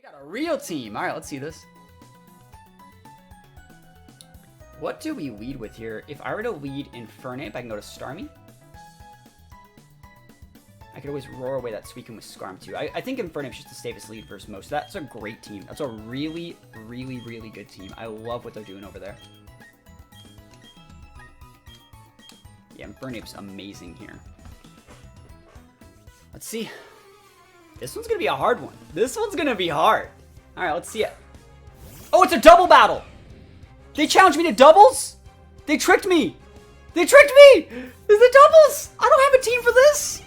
They got a real team. All right, let's see this. What do we lead with here? If I were to lead Infernape, I can go to Starmie. I could always roar away that Suicune with Scarm too. I think Infernape's just the safest lead versus most. That's a great team. That's a really, really, really good team. I love what they're doing over there. Yeah, Infernape's amazing here. Let's see. This one's going to be a hard one. This one's going to be hard. All right, let's see it. Oh, it's a double battle. They challenged me to doubles? They tricked me. They tricked me. It's the doubles. I don't have a team for this.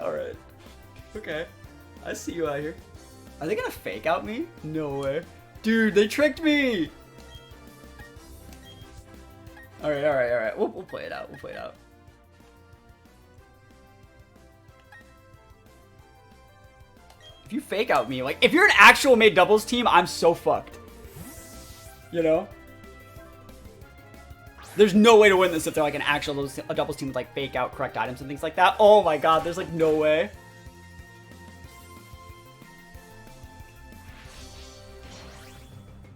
All right. Okay. I see you out here. Are they going to fake out me? No way. Dude, they tricked me. All right, all right, all right. We'll play it out. We'll play it out. If you fake out me, like, if you're an actual made doubles team, I'm so fucked. You know? There's no way to win this if they're like an actual doubles team with like fake out correct items and things like that. Oh my god, there's like no way.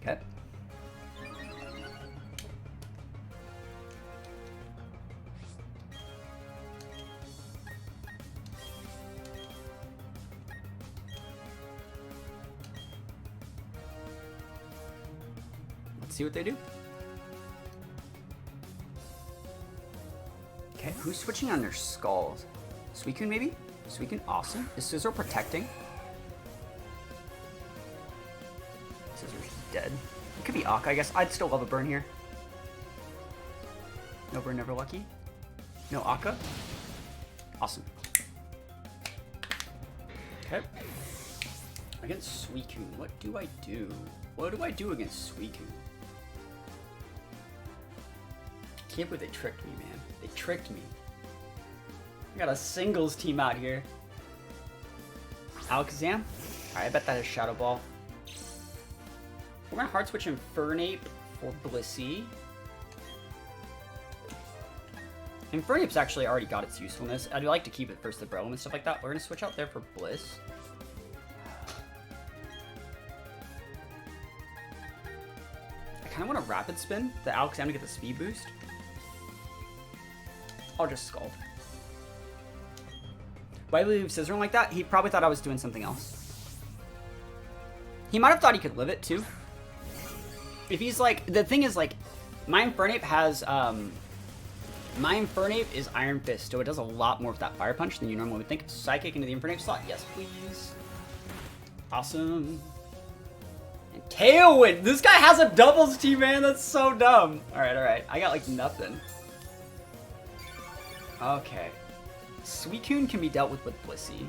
Okay. Let's see what they do. Okay, who's switching on their skulls? Suicune maybe? Suicune, awesome. Is Scizor protecting? Scizor's dead. It could be Akka, I guess. I'd still love a burn here. No burn, never lucky. No Akka. Awesome. Okay. Against Suicune, what do I do? What do I do against Suicune? Can't believe they tricked me, man. They tricked me. I got a singles team out here. Alakazam. Alright, I bet that is Shadow Ball. We're gonna hard switch Infernape for Blissey. Infernape's actually already got its usefulness. I'd like to keep it versus the Breloom and stuff like that. We're gonna switch out there for Bliss. I kinda want to Rapid Spin the Alakazam to get the speed boost. I'll just Scald. Why would he leave Scissoring like that? He probably thought I was doing something else. He might have thought he could live it too. If he's like, the thing is like, my Infernape has, my Infernape is Iron Fist, so it does a lot more with that Fire Punch than you normally would think. Psychic into the Infernape slot, yes please. Awesome. And Tailwind! This guy has a doubles team, man, that's so dumb. Alright, I got like nothing. Okay. Suicune can be dealt with Blissey.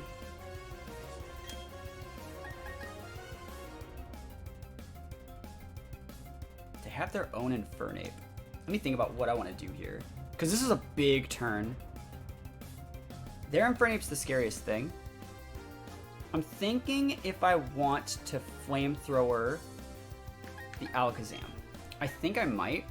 They have their own Infernape. Let me think about what I want to do here. Because this is a big turn. Their Infernape's the scariest thing. I'm thinking if I want to Flamethrower the Alakazam. I think I might.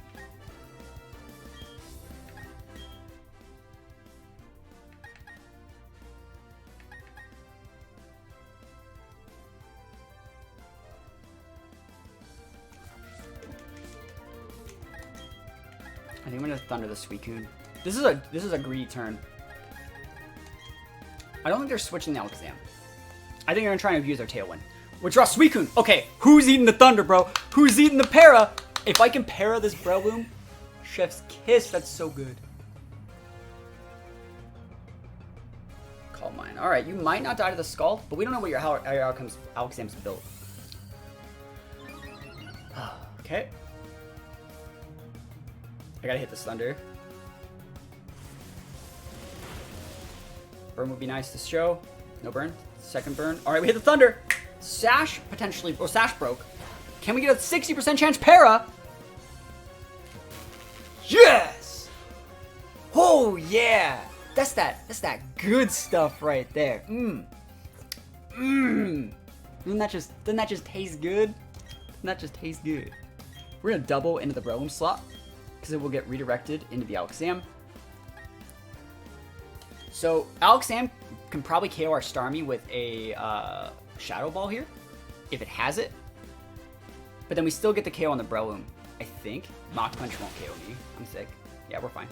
I think I'm gonna Thunder the Suicune. This is a greedy turn. I don't think they're switching the Alakazam. I think they're gonna try and abuse their Tailwind. Withdraw Suicune! Okay, who's eating the Thunder, bro? Who's eating the Para? If I can Para this Breloom, chef's kiss, that's so good. Calm Mind. Alright, you might not die to the Scald, but we don't know what how your Alakazam's built. Okay. I gotta hit this Thunder. Burn would be nice to show. No burn. Second burn. Alright, we hit the Thunder. Sash potentially, or Sash broke. Can we get a 60% chance Para? Yes! Oh yeah! That's that good stuff right there. Doesn't that just taste good? Doesn't that just taste good? We're gonna double into the Breloom slot, because it will get redirected into the Alakazam. So Alakazam can probably KO our Starmie with a Shadow Ball here, if it has it. But then we still get the KO on the Breloom, I think. Mach Punch won't KO me. I'm sick. Yeah, we're fine.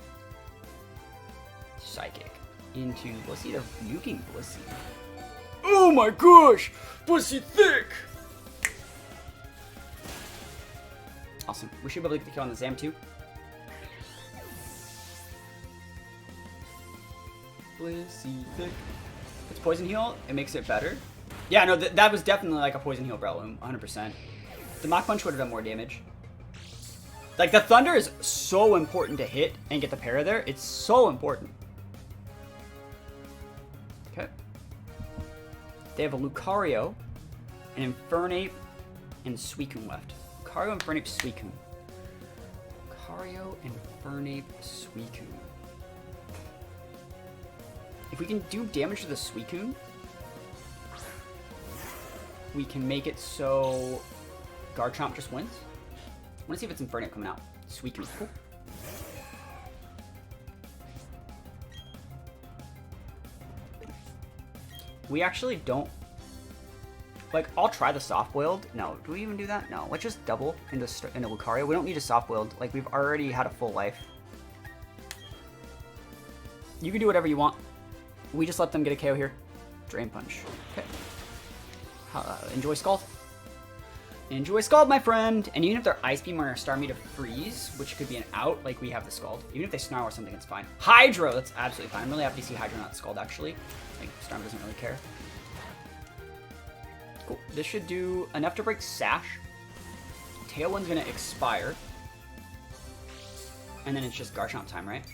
Psychic into Blissey. They're nuking Blissey. Oh my gosh! Blissey thick! Awesome. We should be able to get the kill on the Zam too. Blissey thick. It's Poison Heal. It makes it better. Yeah, no, that was definitely like a Poison Heal Breloom. 100%. The Mach Punch would have done more damage. Like, the Thunder is so important to hit and get the para there. It's so important. Okay. They have a Lucario, an Infernape, and Suicune left. Lucario, Infernape, Suicune. Lucario, Infernape, Suicune. If we can do damage to the Suicune, we can make it so Garchomp just wins. I want to see if it's Infernape coming out. Suicune. Cool. We actually don't... Like, I'll try the soft-boiled. No, do we even do that? No, let's just double into Lucario. We don't need a soft-boiled. Like, we've already had a full life. You can do whatever you want. We just let them get a KO here. Drain Punch. Okay. Enjoy Scald. Enjoy Scald, my friend! And even if they're Ice Beam or Starmie to freeze, which could be an out, like we have the Scald. Even if they Snarl or something, it's fine. Hydro! That's absolutely fine. I'm really happy to see Hydro not Scald, actually. Like, Starmie doesn't really care. Cool. This should do enough to break Sash. Tailwind's gonna expire. And then it's just Garchomp time, right?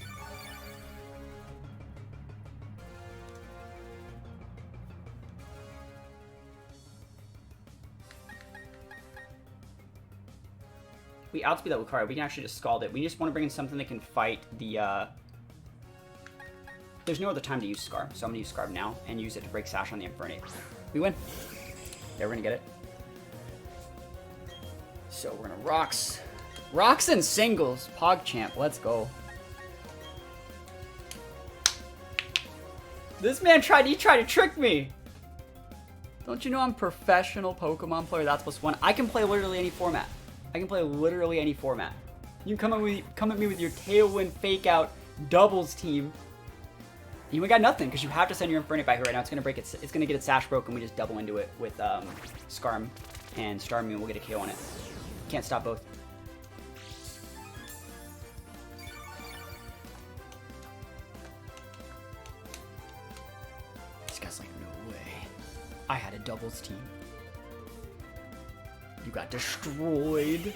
We outspeed that Lucario. We can actually just Scald it. We just want to bring in something that can fight the, There's no other time to use Scarf, so I'm going to use Scarf now and use it to break Sash on the Infernape. We win. Yeah, we're going to get it. So we're going to Rocks. Rocks and singles. PogChamp. Let's go. This man tried to trick me. Don't you know I'm a professional Pokemon player? THATSAplusONE. I can play literally any format. I can play literally any format. You can come at me with your Tailwind Fake Out doubles team. You got nothing because you have to send your Infernape by here right now. It's gonna break it. It's gonna get its Sash broken. We just double into it with Scarm and Starmie, and we'll get a KO on it. Can't stop both. This guy's like, no way. I had a doubles team. You got destroyed.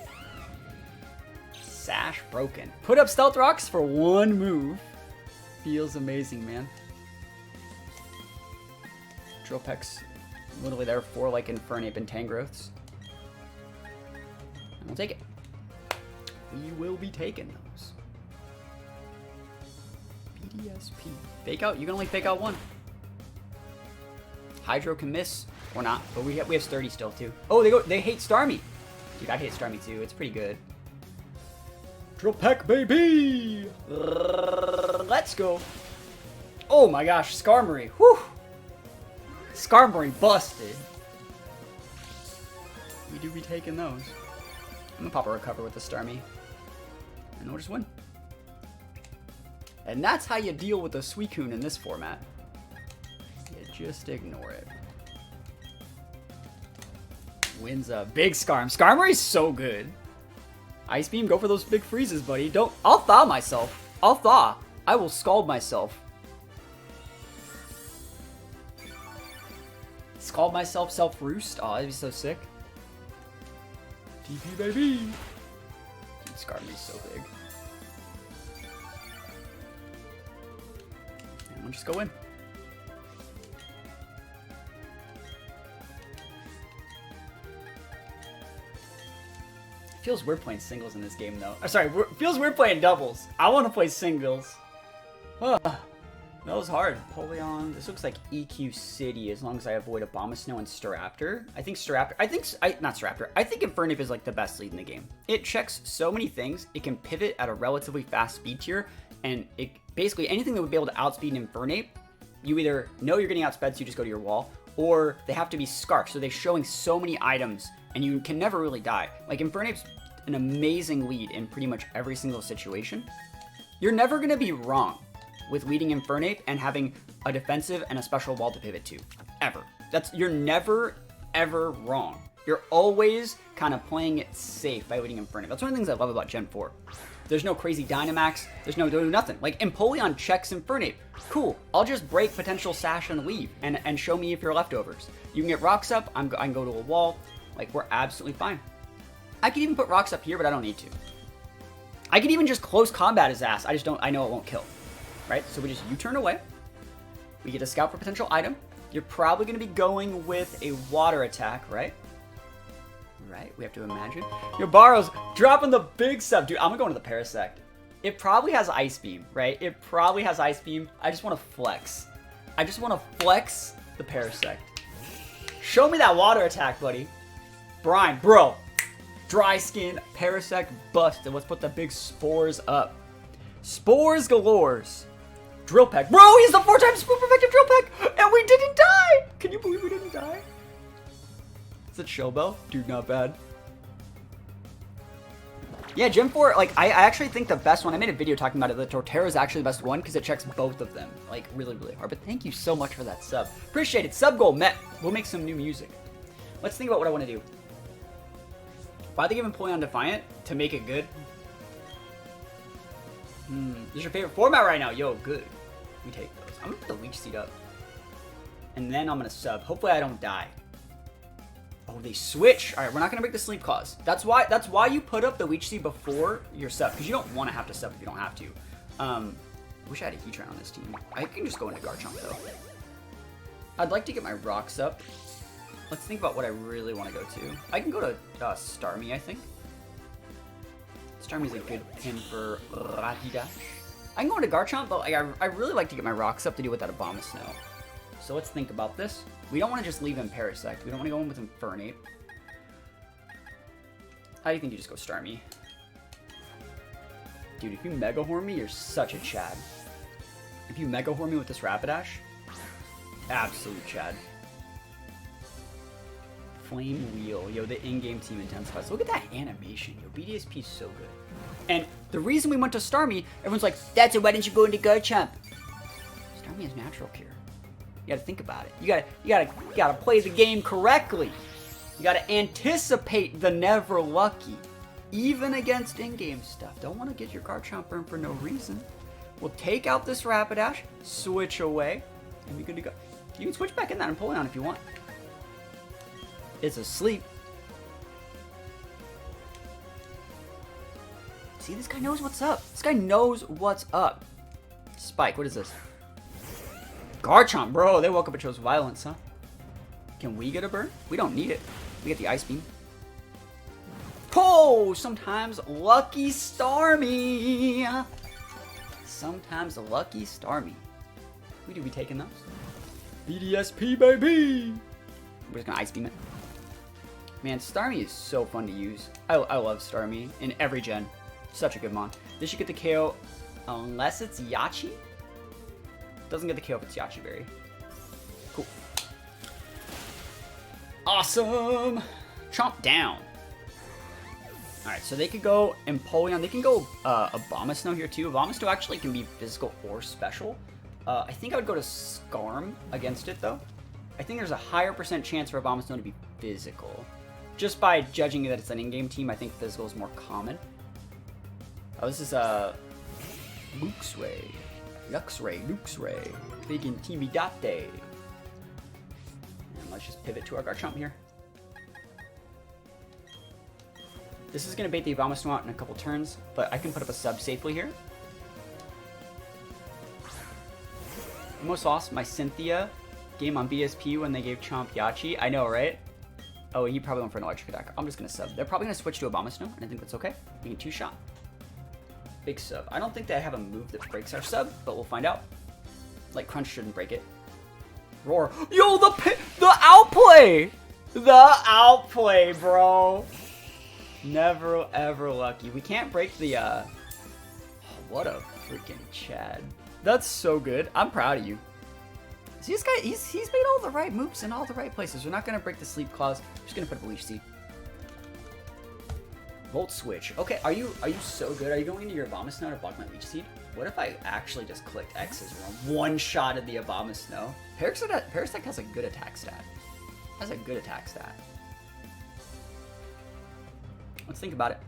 Sash broken. Put up Stealth Rocks for one move. Feels amazing, man. Drill Peck's literally there for like Infernape and Tangrowths. And we'll take it. We will be taking those. BDSP. Fake out? You can only fake out one. Hydro can miss. Or not, but we have sturdy still too. Oh, they hate Starmie. Dude, I hate Starmie too. It's pretty good. Drill Peck, baby! Let's go. Oh my gosh, Skarmory. Whew! Skarmory busted. We do be taking those. I'm gonna pop a recover with the Starmie. And we'll just win. And that's how you deal with a Suicune in this format. You just ignore it. Wins a big Skarm. Skarmory's so good. Ice Beam, go for those big freezes, buddy. Don't. I'll thaw myself. I'll thaw. I will scald myself. Scald myself, self-roost. Oh, that'd be so sick. TP, baby. Dude, Skarmory's so big. And we'll just go in. Feels weird playing singles in this game, though. Sorry, feels weird playing doubles. I want to play singles. That was hard. Polion. This looks like EQ City as long as I avoid Abomasnow and Staraptor. I think not Staraptor. I think Infernape is like the best lead in the game. It checks so many things. It can pivot at a relatively fast speed tier, and it basically anything that would be able to outspeed an Infernape, you either know you're getting outsped, so you just go to your wall, or they have to be scarfed. So they're showing so many items, and you can never really die. Like, Infernape's an amazing lead in pretty much every single situation. You're never going to be wrong with leading Infernape and having a defensive and a special wall to pivot to. Ever. You're never, ever wrong. You're always kind of playing it safe by leading Infernape. That's one of the things I love about Gen 4. There's no crazy Dynamax. There's no nothing. Like, Empoleon checks Infernape. Cool. I'll just break potential Sash and leave and show me if you're leftovers. You can get rocks up. I can go to a wall. Like, we're absolutely fine. I could even put rocks up here, but I don't need to. I could even just close combat his ass. I know it won't kill. Right? So we just U-turn away. We get a scout for potential item. You're probably going to be going with a water attack, right? Right? We have to imagine. Your Barrow's dropping the big sub. Dude, I'm going to go into the Parasect. It probably has Ice Beam, right? It probably has Ice Beam. I just want to flex. I just want to flex the Parasect. Show me that water attack, buddy. Brian, bro. Dry Skin, Parasect, busted. Let's put the big spores up. Spores galores. Drill Peck. Bro, he's the 4-time super effective Drill Peck, and we didn't die. Can you believe we didn't die? Is it Showbell? Dude, not bad. Yeah, Gen 4, like, I actually think the best one, I made a video talking about it, the Torterra is actually the best one because it checks both of them, like, really, really hard. But thank you so much for that sub. Appreciate it. Sub goal met. We'll make some new music. Let's think about what I want to do. If I think of Empoleon Defiant to make it good. This is your favorite format right now. Yo, good. We take those. I'm going to put the Leech Seed up. And then I'm going to sub. Hopefully I don't die. Oh, they switch. All right, we're not going to break the Sleep Clause. That's why you put up the Leech Seed before your sub, because you don't want to have to sub if you don't have to. I wish I had a Heatran on this team. I can just go into Garchomp, though. I'd like to get my rocks up. Let's think about what I really want to go to. I can go to Starmie, I think. Starmie's a good pin for Rapidash. I can go into Garchomp, but like, I really like to get my rocks up to deal with that Abomasnow. So let's think about this. We don't want to just leave him Parasect. We don't want to go in with Infernape. How do you think you just go Starmie? Dude, if you Mega Horn me, you're such a Chad. If you Mega Horn me with this Rapidash, absolute Chad. Flame Wheel. Yo, the in-game team intensifies. Look at that animation. Yo, BDSP is so good. And the reason we went to Starmie, everyone's like, that's it, why didn't you go into Garchomp? Starmie has natural cure. You gotta think about it. You gotta play the game correctly. You gotta anticipate the never lucky. Even against in-game stuff. Don't want to get your Garchomp burned for no reason. We'll take out this Rapidash, switch away, and be good to go. You can switch back in that Empoleon if you want. It's asleep. See, this guy knows what's up. This guy knows what's up. Spike, what is this? Garchomp, bro. They woke up and chose violence, huh? Can we get a burn? We don't need it. We get the Ice Beam. Oh, sometimes lucky Starmie. Sometimes lucky Starmie. We do be taking those. BDSP, baby. We're just gonna Ice Beam it. Man, Starmie is so fun to use. I love Starmie in every gen. Such a good mon. This should get the KO unless it's Yachi. Doesn't get the KO if it's Yachi Berry. Cool. Awesome. Chomp down. Alright, so they could go Empoleon. They can go Abomasnow here too. Abomasnow actually can be physical or special. I think I would go to Skarm against it though. I think there's a higher % chance for Abomasnow to be physical. Just by judging that it's an in-game team, I think physical is more common. Oh, this is Luxray. Luxray. Big Intimidate. And let's just pivot to our Garchomp here. This is going to bait the Abomasnow out in a couple turns, but I can put up a sub safely here. Almost lost my Cynthia game on BSP when they gave Chomp Yachi. I know, right? Oh, he probably went for an electric attack. I'm just going to sub. They're probably going to switch to Abomasnow, and I think that's okay. We can two-shot. Big sub. I don't think they have a move that breaks our sub, but we'll find out. Like, Crunch shouldn't break it. Roar. Yo, the outplay! The outplay, bro. Never, ever lucky. We can't break the, oh, what a freaking Chad. That's so good. I'm proud of you. See, this guy, he's made all the right moves in all the right places. We're not going to break the sleep clause. We're just going to put a leech seed. Volt switch. Okay, are you so good? Are you going into your Abomasnow to block my leech seed? What if I actually just clicked X's one shot at the Abomasnow? Parasect has a good attack stat. Has a good attack stat. Let's think about it.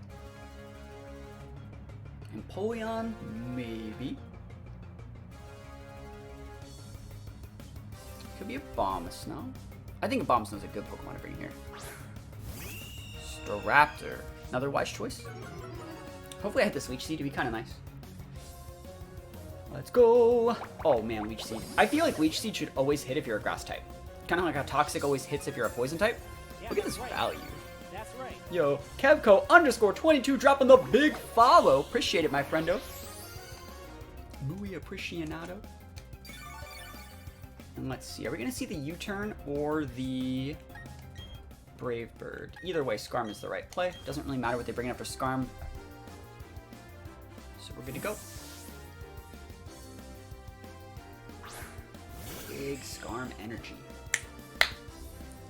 Empoleon, maybe. Could be a Abomasnow. I think Abomasnow is a good Pokemon to bring here. Staraptor. Another wise choice. Hopefully I hit this Leech Seed to be kind of nice. Let's go. Oh man, Leech Seed. I feel like Leech Seed should always hit if you're a grass type. Kind of like how Toxic always hits if you're a poison type. Look at this value. That's right. Yo, Kevco_22 dropping the big follow. Appreciate it, my friendo. Muy appreciado. And let's see, are we gonna see the U-turn or the Brave Bird? Either way, Scarm is the right play. Doesn't really matter what they bring up for Scarm. So we're good to go. Big Scarm energy.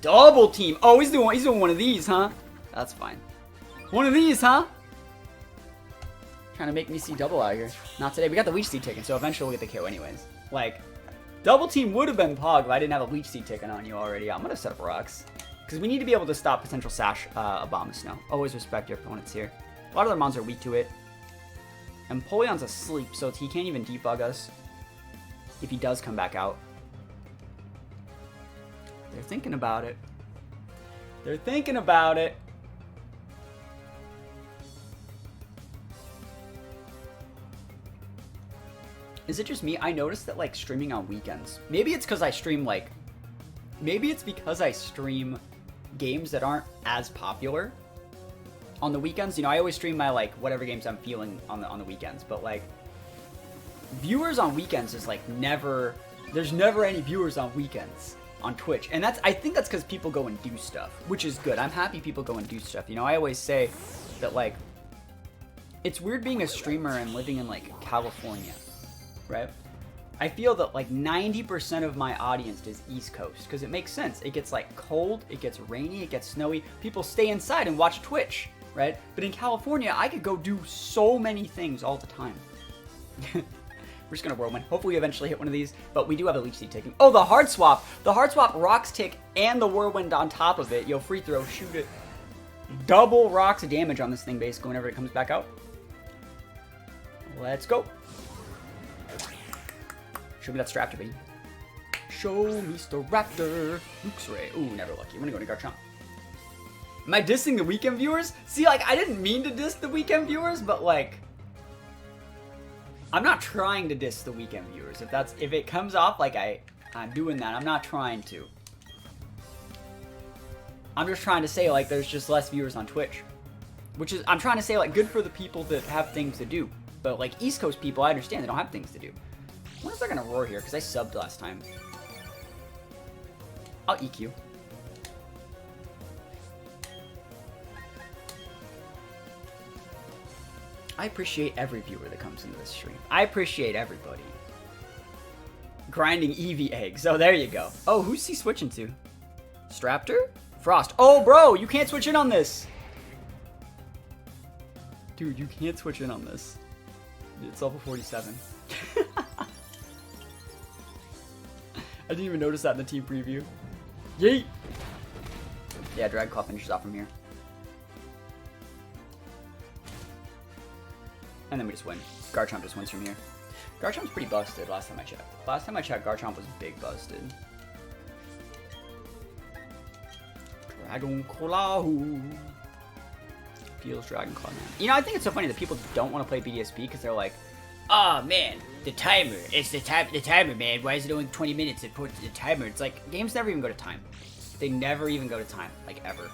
Double team. Oh, he's doing one of these, huh? That's fine. One of these, huh? Trying to make me see double out here. Not today. We got the Leech Seed taken, so eventually we'll get the KO anyways. Like, double team would have been Pog if I didn't have a Leech Seed taken on you already. I'm gonna set up rocks. Because we need to be able to stop potential Sash Abomasnow. Always respect your opponents here. A lot of their mons are weak to it. Empoleon's asleep, so he can't even debug us if he does come back out. They're thinking about it. They're thinking about it. Is it just me? I noticed that, like, streaming on weekends. Maybe it's because I stream, like... Maybe it's because I stream games that aren't as popular on the weekends. You know, I always stream my, like, whatever games I'm feeling on the weekends. But, like, viewers on weekends is, like, never... There's never any viewers on weekends on Twitch. And I think that's because people go and do stuff, which is good. I'm happy people go and do stuff. You know, I always say that, like, it's weird being a streamer and living in, like, California, right? I feel that, like, 90% of my audience is East Coast, because it makes sense. It gets, like, cold, it gets rainy, it gets snowy. People stay inside and watch Twitch, right? But in California, I could go do so many things all the time. We're just going to Whirlwind. Hopefully we eventually hit one of these, but we do have a Leech Seed taking. Oh, the Hard Swap! The Hard Swap rocks tick and the Whirlwind on top of it. Yo, free throw, shoot it. Double rocks of damage on this thing, basically, whenever it comes back out. Let's go. Show me that Staraptor, baby. Show me Staraptor. Luxray. Ooh, never lucky. I'm gonna go to Garchomp. Am I dissing the weekend viewers? See, like, I didn't mean to diss the weekend viewers, but, like, I'm not trying to diss the weekend viewers. If it comes off like I'm doing that, I'm not trying to. I'm just trying to say, like, there's just less viewers on Twitch. Which is, I'm trying to say, like, good for the people that have things to do. But, like, East Coast people, I understand they don't have things to do. When is they're gonna roar here? Because I subbed last time. I'll EQ. I appreciate every viewer that comes into this stream. I appreciate everybody. Grinding Eevee eggs. Oh, there you go. Oh, who's he switching to? Straptor? Frost. Oh, bro, you can't switch in on this. Dude, you can't switch in on this. It's level 47. I didn't even notice that in the team preview. Yeet! Yeah, Drag Claw finishes off from here. And then we just win. Garchomp just wins from here. Garchomp's pretty busted last time I checked. Last time I checked, Garchomp was big busted. Dragon Claw. Feels Dragon Claw, man. You know, I think it's so funny that people don't want to play BDSP because they're like, oh man, the timer. It's the timer, man. Why is it only 20 minutes? It puts the timer. It's like, games never even go to time. They never even go to time, like ever.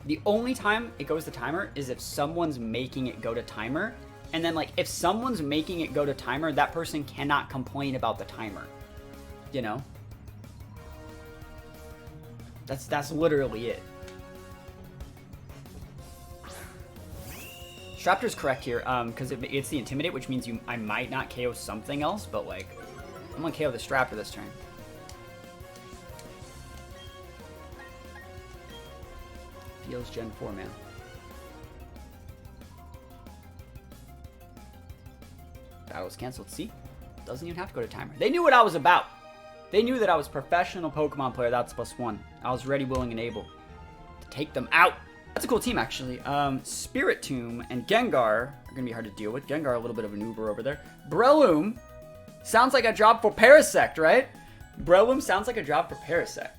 The only time it goes to timer is if someone's making it go to timer. And then, like, if someone's making it go to timer, that person cannot complain about the timer. You know? That's literally it. Straptor's correct here, because it's the Intimidate, which means I might not KO something else, but, like, I'm gonna KO the Straptor this turn. Feels Gen 4, man. Battle was canceled. See? Doesn't even have to go to timer. They knew what I was about. They knew that I was a professional Pokemon player. THATSAplusONE. I was ready, willing, and able to take them out. That's a cool team, actually. Spiritomb and Gengar are going to be hard to deal with. Gengar, a little bit of an Uber over there. Breloom sounds like a job for Parasect, right? Breloom sounds like a job for Parasect.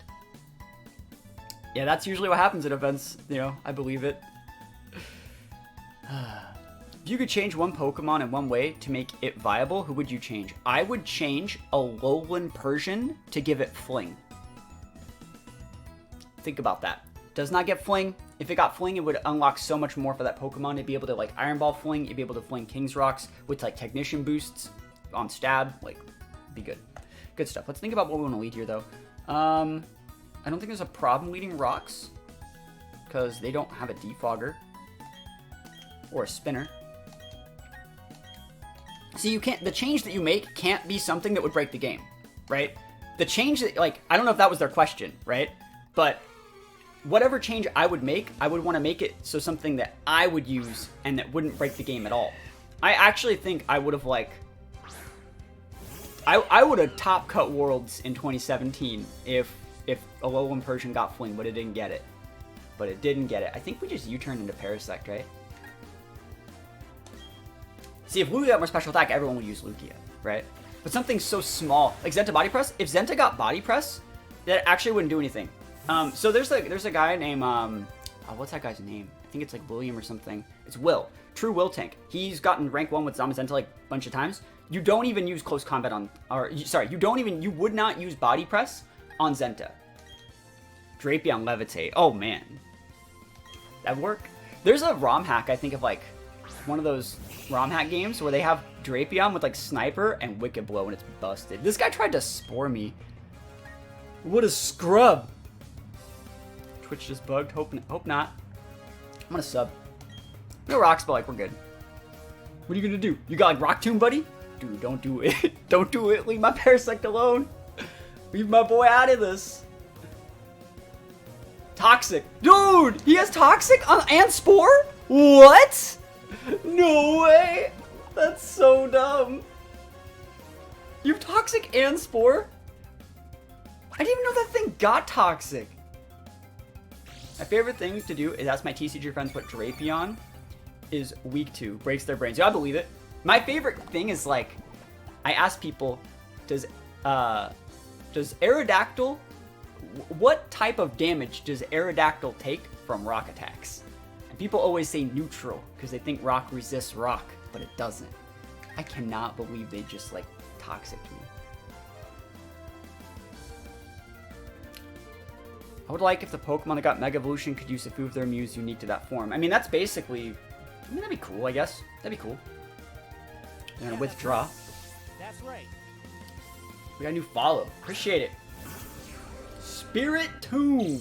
Yeah, that's usually what happens at events. You know, I believe it. If you could change one Pokemon in one way to make it viable, who would you change? I would change a Alolan Persian to give it Fling. Think about that. Does not get Fling. If it got Fling, it would unlock so much more for that Pokemon. It'd be able to, like, Iron Ball Fling. It'd be able to Fling King's Rocks with, like, Technician boosts on stab. Like, be good. Good stuff. Let's think about what we want to lead here, though. I don't think there's a problem leading Rocks, because they don't have a Defogger or a Spinner. See, you can't, the change that you make can't be something that would break the game, right? The change that, like, I don't know if that was their question, right? But whatever change I would make, I would want to make it so something that I would use and that wouldn't break the game at all. I actually think I would have, like, I would have top cut Worlds in 2017 if Alolan Persian got Fling, but it didn't get it. But it didn't get it. I think we just U-turned into Parasect, right? See, if Lugia got more special attack, everyone would use Lugia, right? But something so small, like Zenta Body Press, if Zenta got Body Press, that actually wouldn't do anything. So there's a guy named, what's that guy's name? I think it's like William or something. It's Will. True Will Tank. He's gotten rank 1 with Zamazenta like a bunch of times. You don't even use close combat on, you would not use Body Press on Zenta. Drapion Levitate. Oh man. That'd work. There's a ROM hack, I think, of like one of those ROM hack games where they have Drapion with like Sniper and Wicked Blow and it's busted. This guy tried to spore me. What a scrub. Twitch just bugged. Hope not. I'm gonna sub. No rocks, but like we're good. What are you gonna do? You got like Rock Tomb, buddy? Dude, don't do it. Don't do it. Leave my Parasect alone. Leave my boy out of this. Toxic. Dude, he has Toxic and Spore? What? No way. That's so dumb. You have Toxic and Spore? I didn't even know that thing got Toxic. My favorite thing to do is ask my TCG friends what Drapion is weak to. Breaks their brains. Yeah, I believe it. My favorite thing is, like, I ask people, does Aerodactyl, what type of damage does Aerodactyl take from rock attacks? And people always say neutral, because they think rock resists rock, but it doesn't. I cannot believe they just, like, Toxic me. I would like if the Pokemon that got Mega Evolution could use a few of their moves unique to that form. I mean, that's basically, that'd be cool, I guess. That'd be cool. They're gonna withdraw. That's right. We got a new follow. Appreciate it. Spiritomb.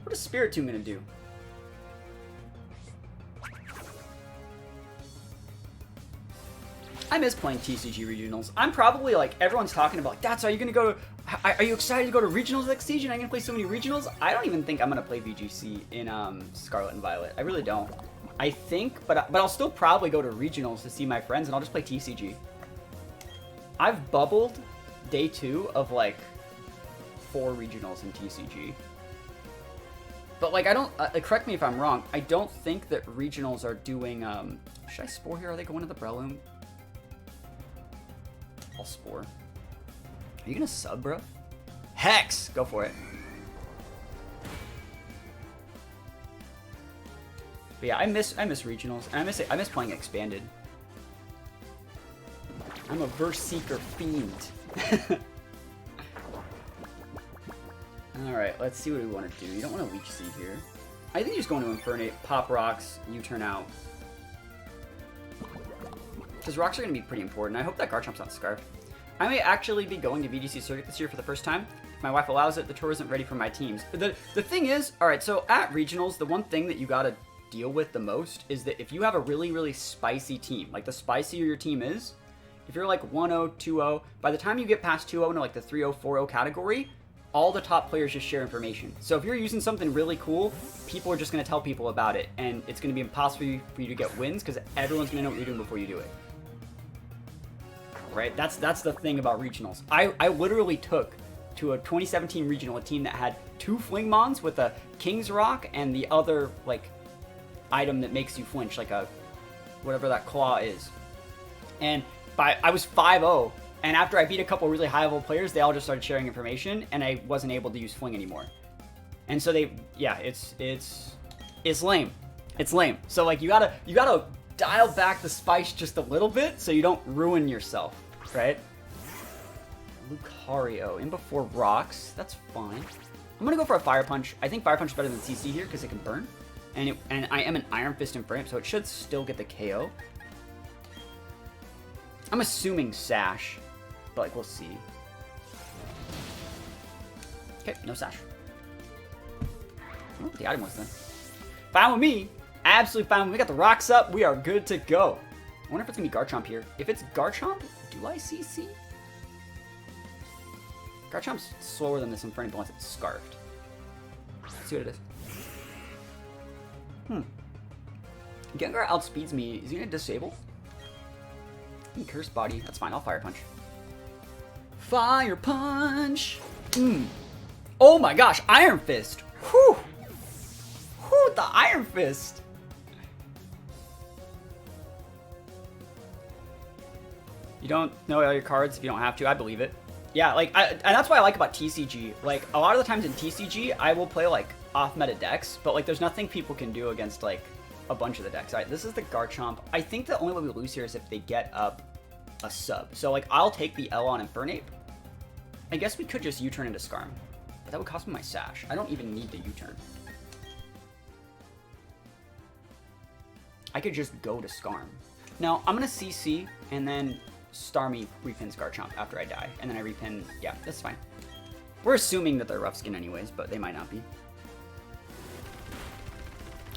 What is Spiritomb gonna do? I miss playing TCG regionals. I'm probably like, everyone's talking about, that's, are you gonna go to, are you excited to go to regionals next season? I'm gonna play so many regionals. I don't even think I'm gonna play VGC in Scarlet and Violet. I really don't. I think, but I'll still probably go to regionals to see my friends, and I'll just play TCG. I've bubbled day 2 of like 4 regionals in TCG. But like, I don't, correct me if I'm wrong, I don't think that regionals are doing, should I Spore here? Are they going to the Breloom? I'll Spore. Are you gonna sub, bro? Hex! Go for it. But yeah, I miss regionals, and I miss playing expanded. I'm a Verse Seeker fiend. Alright, let's see what we want to do. You don't want to Leech Seed here. I think you just go into Infernape, pop rocks, U-turn out. Because rocks are going to be pretty important. I hope that Garchomp's not Scarf. I may actually be going to VGC Circuit this year for the first time. If my wife allows it, the tour isn't ready for my teams. The thing is, alright, so at regionals, the one thing that you got to deal with the most is that if you have a really, really spicy team, like the spicier your team is, if you're like 1-0, 2-0, by the time you get past 2-0 into like the 3-0, 4-0 category, all the top players just share information. So if you're using something really cool, people are just going to tell people about it, and it's going to be impossible for you to get wins because everyone's going to know what you're doing before you do it. Right? That's the thing about regionals. I literally took to a 2017 regional a team that had 2 Flingmons with a King's Rock and the other like item that makes you flinch, like a whatever that claw is. And I was 5-0. And after I beat a couple really high-level players, they all just started sharing information, and I wasn't able to use Fling anymore. And so it's lame. It's lame. So like you gotta dial back the spice just a little bit so you don't ruin yourself, right? Lucario in before rocks. That's fine. I'm gonna go for a Fire Punch. I think Fire Punch is better than CC here because it can burn, and I am an Iron Fist in frame, so it should still get the KO. I'm assuming Sash. But like, we'll see. Okay, no Sash. I don't know what the item was then. Fine with me. Absolutely fine. We got the rocks up. We are good to go. I wonder if it's going to be Garchomp here. If it's Garchomp, do I CC? Garchomp's slower than this Infernape unless it's Scarfed. Let's see what it is. Gengar outspeeds me. Is he going to disable? Curse Body. That's fine. I'll Fire Punch. Fire Punch! Oh my gosh, Iron Fist! Whew! Whew, the Iron Fist! You don't know all your cards if you don't have to, I believe it. Yeah, like, and that's what I like about TCG. Like, a lot of the times in TCG, I will play, like, off-meta decks, but, like, there's nothing people can do against, like, a bunch of the decks. Alright, this is the Garchomp. I think the only way we lose here is if they get up a sub. So, like, I'll take the L on Infernape. I guess we could just U-turn into Skarm. But that would cost me my Sash. I don't even need to U-turn. I could just go to Skarm. Now, I'm going to CC, and then Starmie repins Garchomp after I die. And then I repin... Yeah, that's fine. We're assuming that they're rough skin anyways, but they might not be.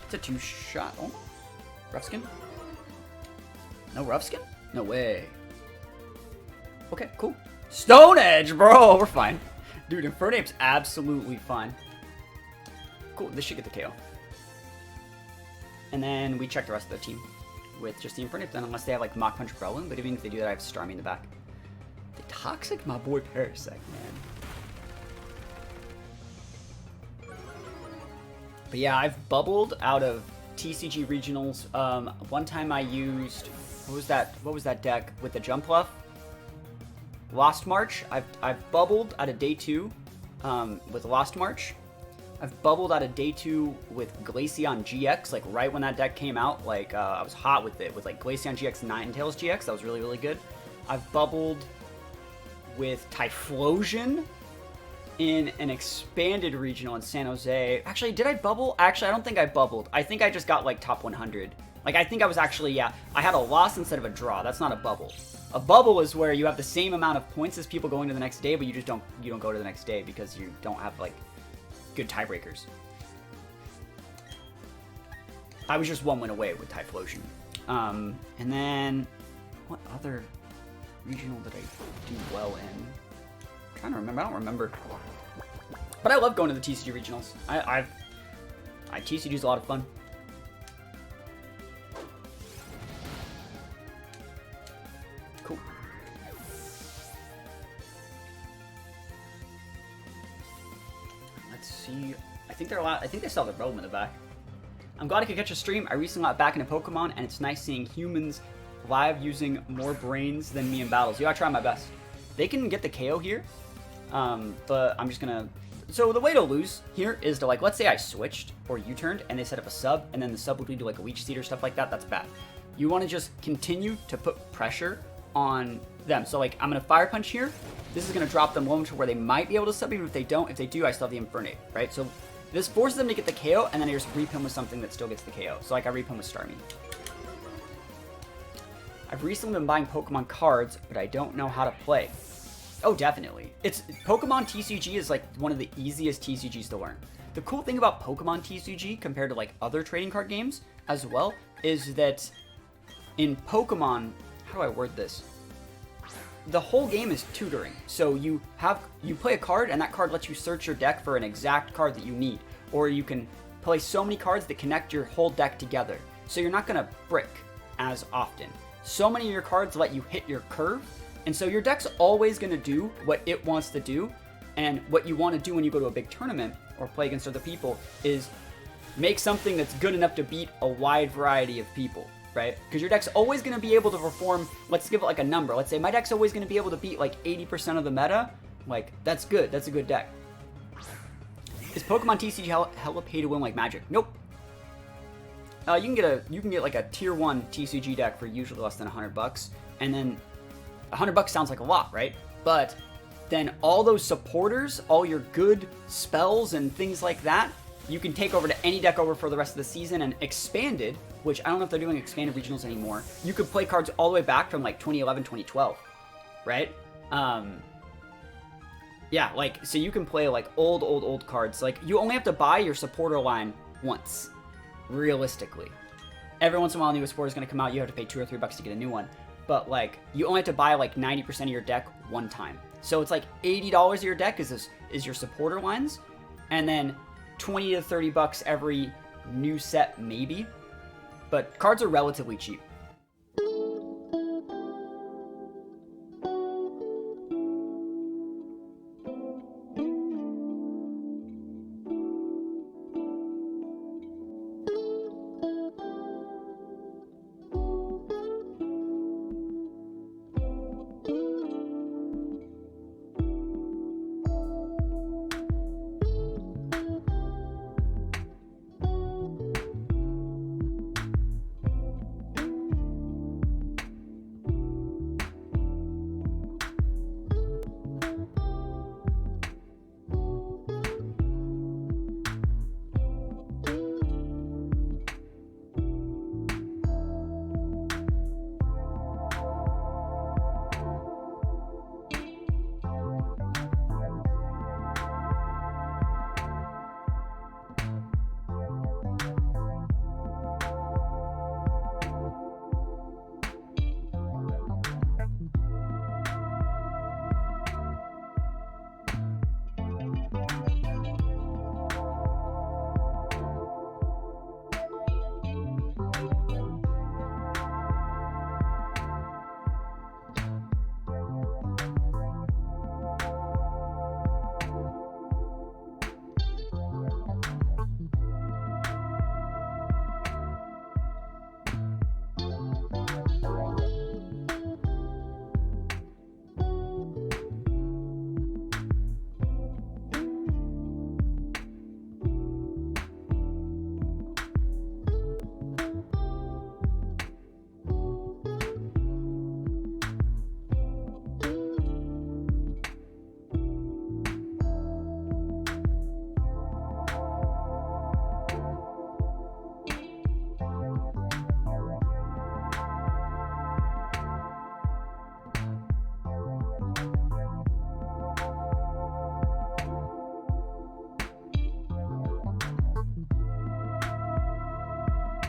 It's a 2-shot almost. Rough skin? No rough skin? No way. Okay, cool. Stone Edge, bro! We're fine. Dude, Infernape's absolutely fine. Cool, this should get the KO. And then we check the rest of the team with just the Infernape, then unless they have like Mach Punch Growlithe, but even if they do that, I have Starmie in the back. The Toxic, my boy Parasect, man. But yeah, I've bubbled out of TCG regionals. One time I used, what was that deck with the Jump Bluff? Lost March. I've bubbled out of day 2 with Lost March. I've bubbled out of day 2 with Glaceon GX, like right when that deck came out. Like I was hot with it, with like Glaceon GX and Ninetales GX. That was really, really good. I've bubbled with Typhlosion in an expanded regional in San Jose. Actually, did I bubble? Actually, I don't think I bubbled. I think I just got like top 100. Like I think I was actually, yeah, I had a loss instead of a draw. That's not a bubble. A bubble is where you have the same amount of points as people going to the next day, but you just don't go to the next day because you don't have like good tiebreakers. I was just 1 win away with Typhlosion. And then what other regional did I do well in? I'm trying to remember. I don't remember. But I love going to the TCG regionals. TCG is a lot of fun. Cool. Let's see. I think they're a lot. I think they still have the Roam in the back. I'm glad I could catch a stream. I recently got back into Pokemon, and it's nice seeing humans live using more brains than me in battles. You gotta try my best. They can get the KO here, but I'm just gonna... So the way to lose here is to, like, let's say I switched or U-turned and they set up a sub, and then the sub would lead to like a Leech Seed or stuff like that. That's bad. You want to just continue to put pressure on them. So like, I'm gonna Fire Punch here. This is gonna drop them low to where they might be able to sub, even if they don't. If they do, I still have the Infernape, right? So this forces them to get the KO, and then I just repin with something that still gets the KO. So like, I repin with Starmie. I've recently been buying Pokemon cards, but I don't know how to play. Oh, definitely. Pokemon TCG is like one of the easiest TCGs to learn. The cool thing about Pokemon TCG compared to like other trading card games as well is that in Pokemon, how do I word this? the whole game is tutoring. So you play a card, and that card lets you search your deck for an exact card that you need. Or you can play so many cards that connect your whole deck together. So you're not gonna brick as often. So many of your cards let you hit your curve, and so your deck's always gonna do what it wants to do. And what you want to do when you go to a big tournament or play against other people is make something that's good enough to beat a wide variety of people, right? Because your deck's always going to be able to perform, let's give it like a number. Let's say my deck's always going to be able to beat like 80% of the meta. Like, that's good. That's a good deck. Is Pokemon TCG hella pay to win like Magic? Nope. You can get like a tier 1 TCG deck for usually less than $100, and then $100 sounds like a lot, right? But then all those supporters, all your good spells and things like that, you can take over to any deck over for the rest of the season. And expanded, which I don't know if they're doing expanded regionals anymore, you could play cards all the way back from like 2011, 2012, right? Yeah, like, so you can play like old cards. Like, you only have to buy your supporter line once, realistically. Every once in a while, a new supporter is going to come out, you have to pay $2 or $3 to get a new one. But like, you only have to buy like 90% of your deck one time. So it's like $80 of your deck is your supporter lines, and then $20 to $30 every new set maybe. But cards are relatively cheap.